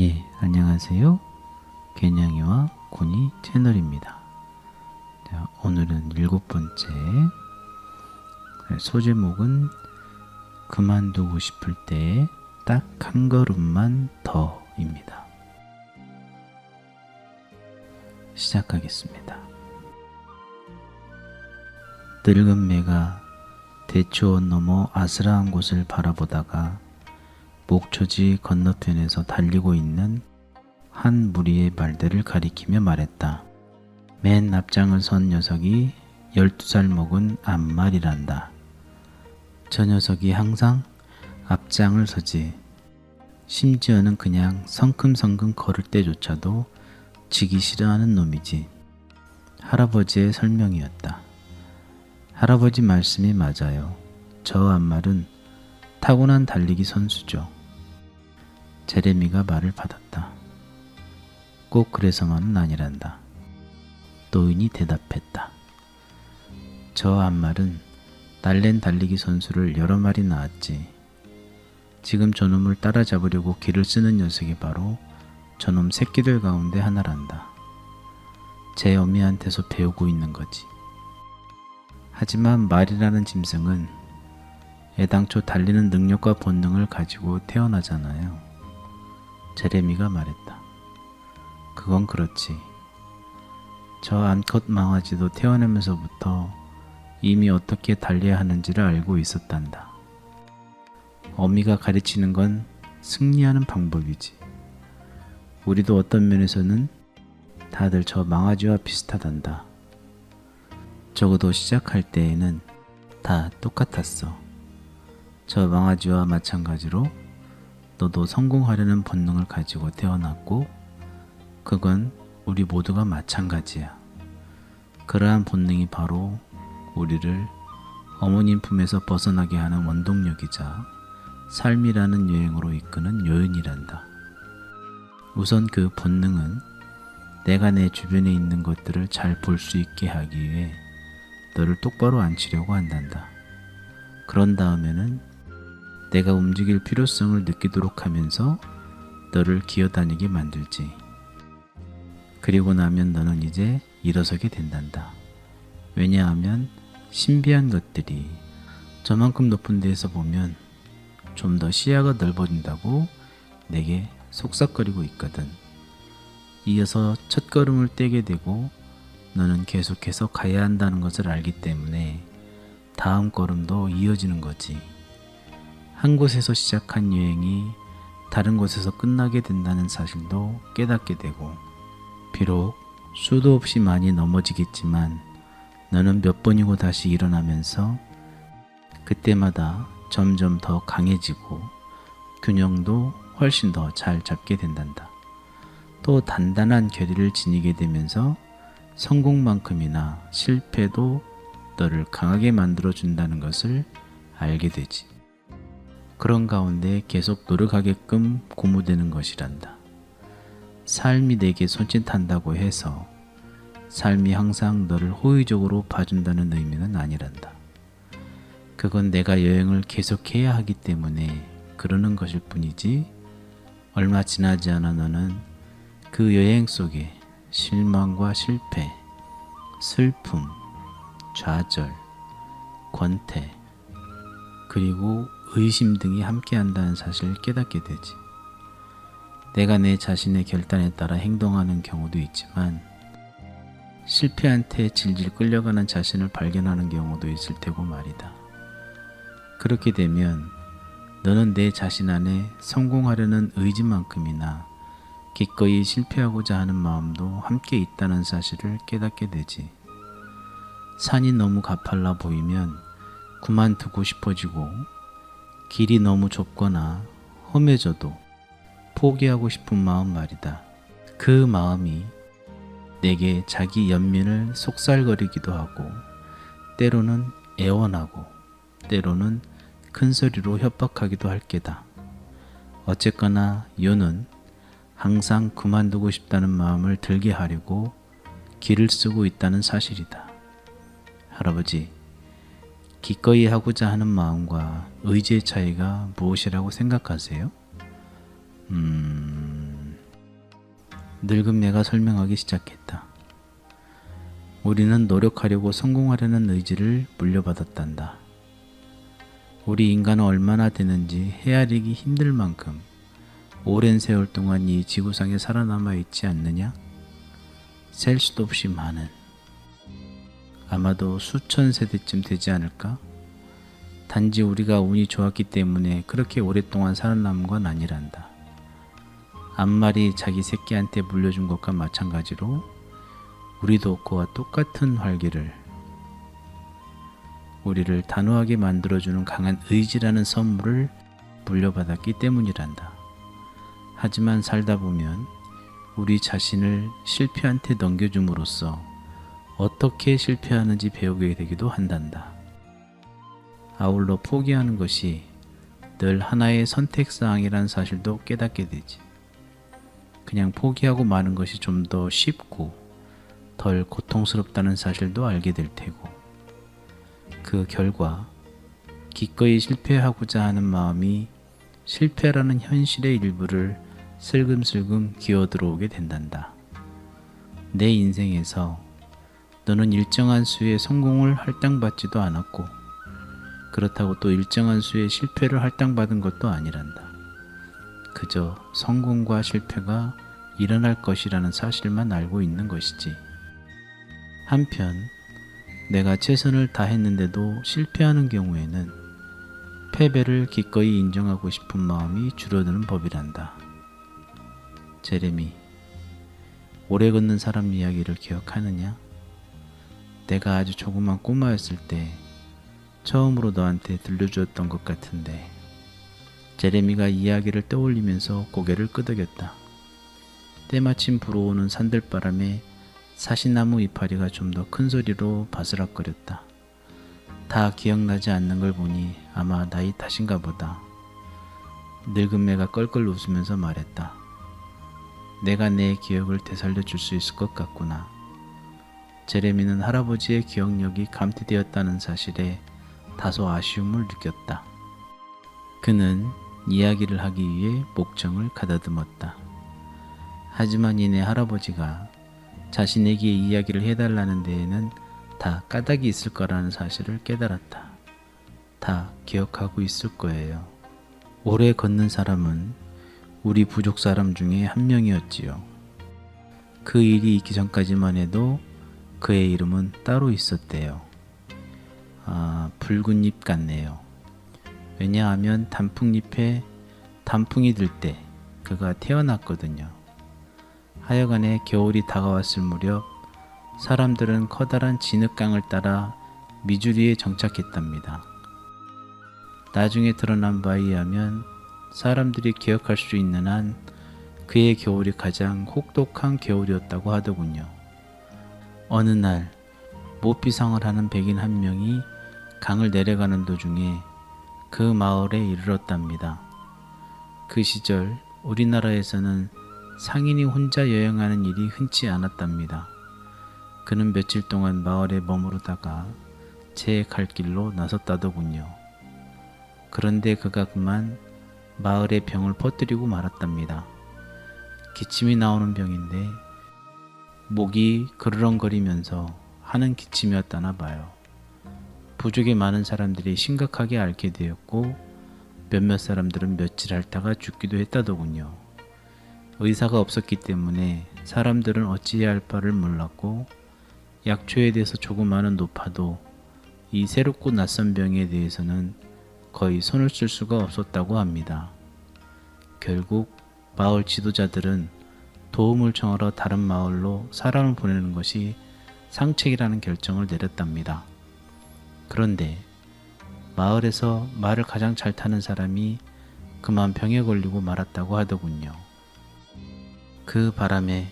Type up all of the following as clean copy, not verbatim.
예, 안녕하세요. 개냥이와 고니 채널입니다. 자, 오늘은 7번째 소제목은 그만두고 싶을 때 딱 한 걸음만 더입니다. 시작하겠습니다. 늙은 매가 대추원 너머 아스라한 곳을 바라보다가 목초지 건너편에서 달리고 있는 한 무리의 말들을 가리키며 말했다. 맨 앞장을 선 녀석이 12살 먹은 암말이란다. 저 녀석이 항상 앞장을 서지. 심지어는 그냥 성큼성큼 걸을 때조차도 지기 싫어하는 놈이지. 할아버지의 설명이었다. 할아버지 말씀이 맞아요. 저 암말은 타고난 달리기 선수죠. 제레미가 말을 받았다. 꼭 그래서만은 아니란다. 노인이 대답했다. 저 암말은 딸낸 달리기 선수를 여러 마리 낳았지. 지금 저놈을 따라잡으려고 길을 쓰는 녀석이 바로 저놈 새끼들 가운데 하나란다. 제 어미한테서 배우고 있는 거지. 하지만 말이라는 짐승은 애당초 달리는 능력과 본능을 가지고 태어나잖아요. 제레미가 말했다. 그건 그렇지. 저 암컷 망아지도 태어나면서부터 이미 어떻게 달려야 하는지를 알고 있었단다. 어미가 가르치는 건 승리하는 방법이지. 우리도 어떤 면에서는 다들 저 망아지와 비슷하단다. 적어도 시작할 때에는 다 똑같았어. 저 망아지와 마찬가지로 너도 성공하려는 본능을 가지고 태어났고 그건 우리 모두가 마찬가지야. 그러한 본능이 바로 우리를 어머님 품에서 벗어나게 하는 원동력이자 삶이라는 여행으로 이끄는 요인이란다. 우선 그 본능은 내가 내 주변에 있는 것들을 잘 볼 수 있게 하기 위해 너를 똑바로 앉히려고 한단다. 그런 다음에는 내가 움직일 필요성을 느끼도록 하면서 너를 기어다니게 만들지. 그리고 나면 너는 이제 일어서게 된단다. 왜냐하면 신비한 것들이 저만큼 높은 데에서 보면 좀 더 시야가 넓어진다고 내게 속삭거리고 있거든. 이어서 첫 걸음을 떼게 되고 너는 계속해서 가야 한다는 것을 알기 때문에 다음 걸음도 이어지는 거지. 한 곳에서 시작한 여행이 다른 곳에서 끝나게 된다는 사실도 깨닫게 되고, 비록 수도 없이 많이 넘어지겠지만 너는 몇 번이고 다시 일어나면서 그때마다 점점 더 강해지고 균형도 훨씬 더 잘 잡게 된단다. 또 단단한 결의를 지니게 되면서 성공만큼이나 실패도 너를 강하게 만들어준다는 것을 알게 되지. 그런 가운데 계속 노력하게끔 고무되는 것이란다. 삶이 내게 손짓한다고 해서 삶이 항상 너를 호의적으로 봐준다는 의미는 아니란다. 그건 내가 여행을 계속해야 하기 때문에 그러는 것일 뿐이지, 얼마 지나지 않아 너는 그 여행 속에 실망과 실패, 슬픔, 좌절, 권태, 그리고 의심 등이 함께한다는 사실을 깨닫게 되지. 내가 내 자신의 결단에 따라 행동하는 경우도 있지만 실패한테 질질 끌려가는 자신을 발견하는 경우도 있을 테고 말이다. 그렇게 되면 너는 내 자신 안에 성공하려는 의지만큼이나 기꺼이 실패하고자 하는 마음도 함께 있다는 사실을 깨닫게 되지. 산이 너무 가팔라 보이면 그만두고 싶어지고, 길이 너무 좁거나 험해져도 포기하고 싶은 마음 말이다. 그 마음이 내게 자기 연민을 속살거리기도 하고, 때로는 애원하고, 때로는 큰 소리로 협박하기도 할 게다. 어쨌거나 요는 항상 그만두고 싶다는 마음을 들게 하려고 길을 쓰고 있다는 사실이다. 할아버지, 기꺼이 하고자 하는 마음과 의지의 차이가 무엇이라고 생각하세요? 늙은 매가 설명하기 시작했다. 우리는 노력하려고 성공하려는 의지를 물려받았단다. 우리 인간은 얼마나 되는지 헤아리기 힘들 만큼 오랜 세월 동안 이 지구상에 살아남아 있지 않느냐? 셀 수도 없이 많은, 아마도 수천 세대쯤 되지 않을까? 단지 우리가 운이 좋았기 때문에 그렇게 오랫동안 살아남은 건 아니란다. 앞말이 자기 새끼한테 물려준 것과 마찬가지로 우리도 그와 똑같은 활기를, 우리를 단호하게 만들어주는 강한 의지라는 선물을 물려받았기 때문이란다. 하지만 살다 보면 우리 자신을 실패한테 넘겨줌으로써 어떻게 실패하는지 배우게 되기도 한단다. 아울러 포기하는 것이 늘 하나의 선택사항이란 사실도 깨닫게 되지. 그냥 포기하고 마는 것이 좀 더 쉽고 덜 고통스럽다는 사실도 알게 될 테고, 그 결과 기꺼이 실패하고자 하는 마음이 실패라는 현실의 일부를 슬금슬금 기어들어오게 된단다. 내 인생에서 너는 일정한 수의 성공을 할당받지도 않았고, 그렇다고 또 일정한 수의 실패를 할당받은 것도 아니란다. 그저 성공과 실패가 일어날 것이라는 사실만 알고 있는 것이지. 한편 내가 최선을 다했는데도 실패하는 경우에는 패배를 기꺼이 인정하고 싶은 마음이 줄어드는 법이란다. 제레미, 오래 걷는 사람 이야기를 기억하느냐? 내가 아주 조그만 꼬마였을 때 처음으로 너한테 들려주었던 것 같은데. 제레미가 이야기를 떠올리면서 고개를 끄덕였다. 때마침 불어오는 산들바람에 사시나무 이파리가 좀 더 큰 소리로 바스락거렸다. 다 기억나지 않는 걸 보니 아마 나이 탓인가 보다. 늙은 매가 껄껄 웃으면서 말했다. 내가 내 기억을 되살려 줄 수 있을 것 같구나. 제레미는 할아버지의 기억력이 감퇴되었다는 사실에 다소 아쉬움을 느꼈다. 그는 이야기를 하기 위해 목청을 가다듬었다. 하지만 이내 할아버지가 자신에게 이야기를 해달라는 데에는 다 까닭이 있을 거라는 사실을 깨달았다. 다 기억하고 있을 거예요. 오래 걷는 사람은 우리 부족 사람 중에 한 명이었지요. 그 일이 있기 전까지만 해도 그의 이름은 따로 있었대요. 붉은 잎 같네요. 왜냐하면 단풍잎에 단풍이 들 때 그가 태어났거든요. 하여간에 겨울이 다가왔을 무렵 사람들은 커다란 진흙강을 따라 미주리에 정착했답니다. 나중에 드러난 바에 의하면 사람들이 기억할 수 있는 한 그의 겨울이 가장 혹독한 겨울이었다고 하더군요. 어느 날 모피상을 하는 백인 한 명이 강을 내려가는 도중에 그 마을에 이르렀답니다. 그 시절 우리나라에서는 상인이 혼자 여행하는 일이 흔치 않았답니다. 그는 며칠 동안 마을에 머무르다가 제 갈 길로 나섰다더군요. 그런데 그가 그만 마을에 병을 퍼뜨리고 말았답니다. 기침이 나오는 병인데 목이 그르렁거리면서 하는 기침이었다나 봐요. 부족의 많은 사람들이 심각하게 앓게 되었고 몇몇 사람들은 며칠 앓다가 죽기도 했다더군요. 의사가 없었기 때문에 사람들은 어찌해야 할 바를 몰랐고 약초에 대해서 조금 아는 노파도 이 새롭고 낯선 병에 대해서는 거의 손을 쓸 수가 없었다고 합니다. 결국 마을 지도자들은 도움을 청하러 다른 마을로 사람을 보내는 것이 상책이라는 결정을 내렸답니다. 그런데 마을에서 말을 가장 잘 타는 사람이 그만 병에 걸리고 말았다고 하더군요. 그 바람에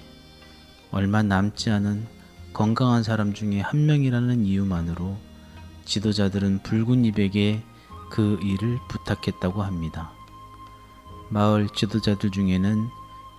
얼마 남지 않은 건강한 사람 중에 한 명이라는 이유만으로 지도자들은 붉은 잎에게 그 일을 부탁했다고 합니다. 마을 지도자들 중에는